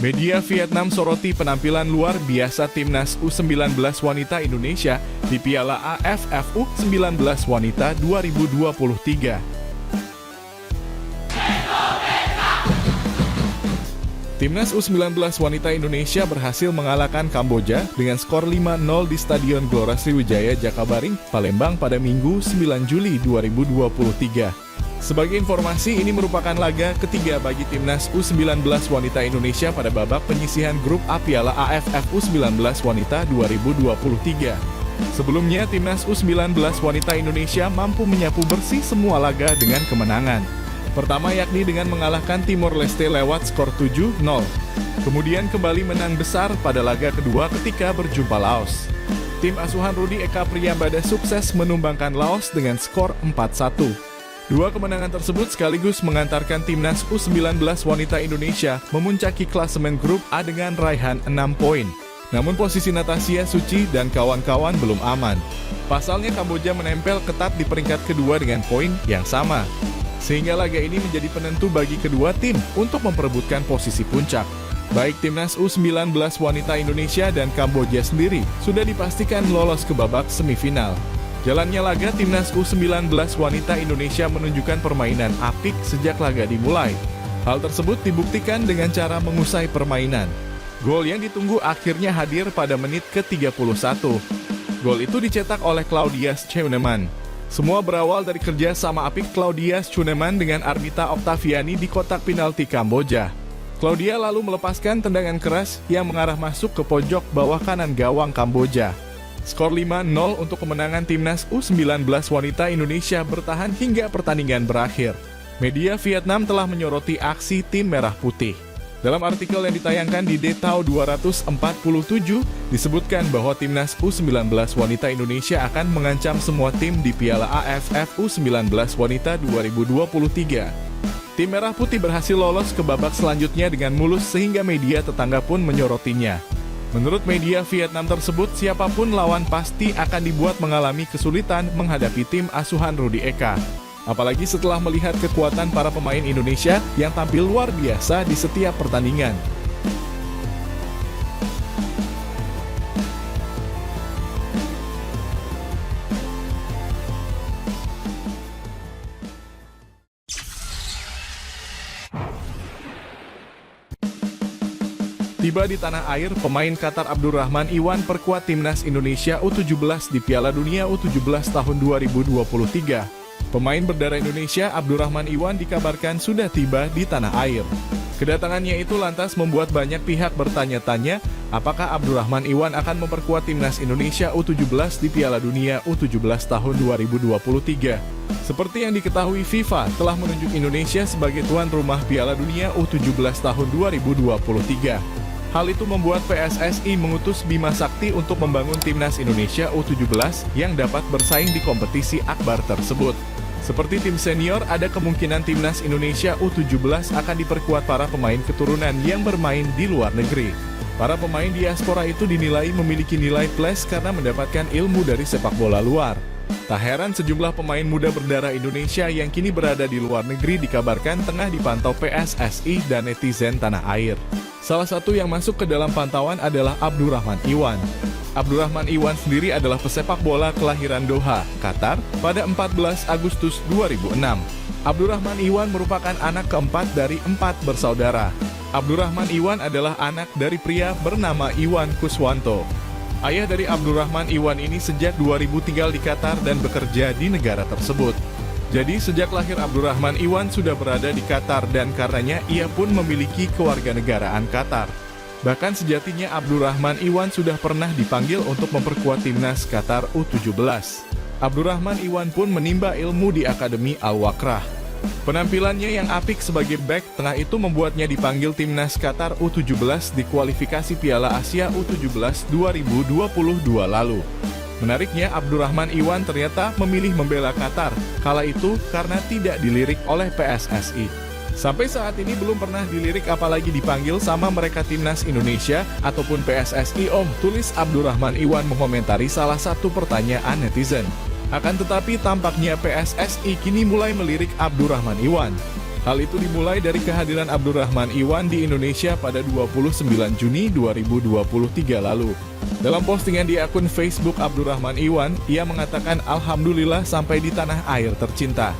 Media Vietnam soroti penampilan luar biasa Timnas U19 Wanita Indonesia di Piala AFF U19 Wanita 2023. Timnas U19 Wanita Indonesia berhasil mengalahkan Kamboja dengan skor 5-0 di Stadion Gelora Sriwijaya Jakabaring, Palembang pada Minggu 9 Juli 2023. Sebagai informasi, ini merupakan laga ketiga bagi Timnas U19 Wanita Indonesia pada babak penyisihan grup A Piala AFF U19 Wanita 2023. Sebelumnya, Timnas U19 Wanita Indonesia mampu menyapu bersih semua laga dengan kemenangan. Pertama yakni dengan mengalahkan Timor Leste lewat skor 7-0. Kemudian kembali menang besar pada laga kedua ketika berjumpa Laos. Tim asuhan Rudi Eka Priyambada sukses menumbangkan Laos dengan skor 4-1. Dua kemenangan tersebut sekaligus mengantarkan Timnas U19 Wanita Indonesia memuncaki klasemen grup A dengan raihan 6 poin. Namun posisi Natasha Suci dan kawan-kawan belum aman. Pasalnya Kamboja menempel ketat di peringkat kedua dengan poin yang sama. Sehingga laga ini menjadi penentu bagi kedua tim untuk memperebutkan posisi puncak. Baik Timnas U19 Wanita Indonesia dan Kamboja sendiri sudah dipastikan lolos ke babak semifinal. Jalannya laga Timnas U19 Wanita Indonesia menunjukkan permainan apik sejak laga dimulai. Hal tersebut dibuktikan dengan cara mengusai permainan. Gol yang ditunggu akhirnya hadir pada menit ke-31. Gol itu dicetak oleh Claudius Cheuneman. Semua berawal dari kerja sama apik Claudius Cheuneman dengan Armita Oktaviani di kotak penalti Kamboja. Claudia lalu melepaskan tendangan keras yang mengarah masuk ke pojok bawah kanan gawang Kamboja. Skor 5-0 untuk kemenangan Timnas U19 Wanita Indonesia bertahan hingga pertandingan berakhir. Media Vietnam telah menyoroti aksi tim Merah Putih. Dalam artikel yang ditayangkan di Detau 247, disebutkan bahwa Timnas U19 Wanita Indonesia akan mengancam semua tim di Piala AFF U19 Wanita 2023. Tim Merah Putih berhasil lolos ke babak selanjutnya dengan mulus sehingga media tetangga pun menyorotinya. Menurut media Vietnam tersebut, siapapun lawan pasti akan dibuat mengalami kesulitan menghadapi tim asuhan Rudi Eka. Apalagi setelah melihat kekuatan para pemain Indonesia yang tampil luar biasa di setiap pertandingan. Tiba di tanah air, pemain Qatar Abdurrahman Iwan perkuat Timnas Indonesia U17 di Piala Dunia U17 tahun 2023. Pemain berdarah Indonesia Abdurrahman Iwan dikabarkan sudah tiba di tanah air. Kedatangannya itu lantas membuat banyak pihak bertanya-tanya, apakah Abdurrahman Iwan akan memperkuat Timnas Indonesia U17 di Piala Dunia U17 tahun 2023. Seperti yang diketahui, FIFA telah menunjuk Indonesia sebagai tuan rumah Piala Dunia U17 tahun 2023. Hal itu membuat PSSI mengutus Bima Sakti untuk membangun Timnas Indonesia U17 yang dapat bersaing di kompetisi akbar tersebut. Seperti tim senior, ada kemungkinan Timnas Indonesia U17 akan diperkuat para pemain keturunan yang bermain di luar negeri. Para pemain diaspora itu dinilai memiliki nilai plus karena mendapatkan ilmu dari sepak bola luar. Tak heran sejumlah pemain muda berdarah Indonesia yang kini berada di luar negeri dikabarkan tengah dipantau PSSI dan netizen tanah air. Salah satu yang masuk ke dalam pantauan adalah Abdurrahman Iwan. Abdurrahman Iwan sendiri adalah pesepak bola kelahiran Doha, Qatar, pada 14 Agustus 2006. Abdurrahman Iwan merupakan anak keempat dari 4 bersaudara. Abdurrahman Iwan adalah anak dari pria bernama Iwan Kuswanto. Ayah dari Abdurrahman Iwan ini sejak 2000 tinggal di Qatar dan bekerja di negara tersebut. Jadi sejak lahir Abdurrahman Iwan sudah berada di Qatar dan karenanya ia pun memiliki kewarganegaraan Qatar. Bahkan sejatinya Abdurrahman Iwan sudah pernah dipanggil untuk memperkuat Timnas Qatar U17. Abdurrahman Iwan pun menimba ilmu di Akademi Al-Wakrah. Penampilannya yang apik sebagai bek tengah itu membuatnya dipanggil Timnas Qatar U17 di kualifikasi Piala Asia U17 2022 lalu. Menariknya, Abdurrahman Iwan ternyata memilih membela Qatar, kala itu karena tidak dilirik oleh PSSI. Sampai saat ini belum pernah dilirik apalagi dipanggil sama mereka Timnas Indonesia ataupun PSSI tulis Abdurrahman Iwan mengomentari salah satu pertanyaan netizen. Akan tetapi tampaknya PSSI kini mulai melirik Abdurrahman Iwan. Hal itu dimulai dari kehadiran Abdurrahman Iwan di Indonesia pada 29 Juni 2023 lalu. Dalam postingan di akun Facebook Abdurrahman Iwan, ia mengatakan alhamdulillah sampai di tanah air tercinta.